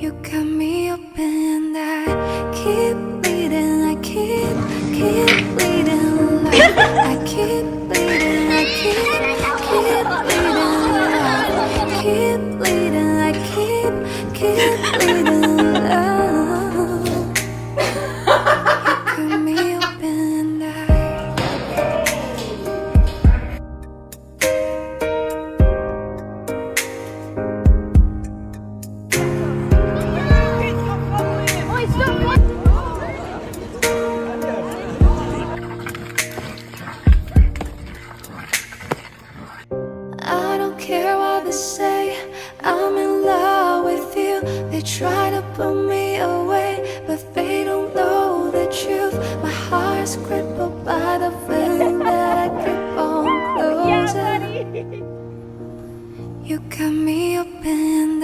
You cut me open, I keep bleeding, I keep bleeding like I keep bleeding, I keep bleeding like keep bleeding, I keep bleeding love. You cut me open, I don't care what they say, I'm in love with you. They try to put me away, but they don't know the truth. My heart's crippled by the feeling that I keep on closing. You cut me open,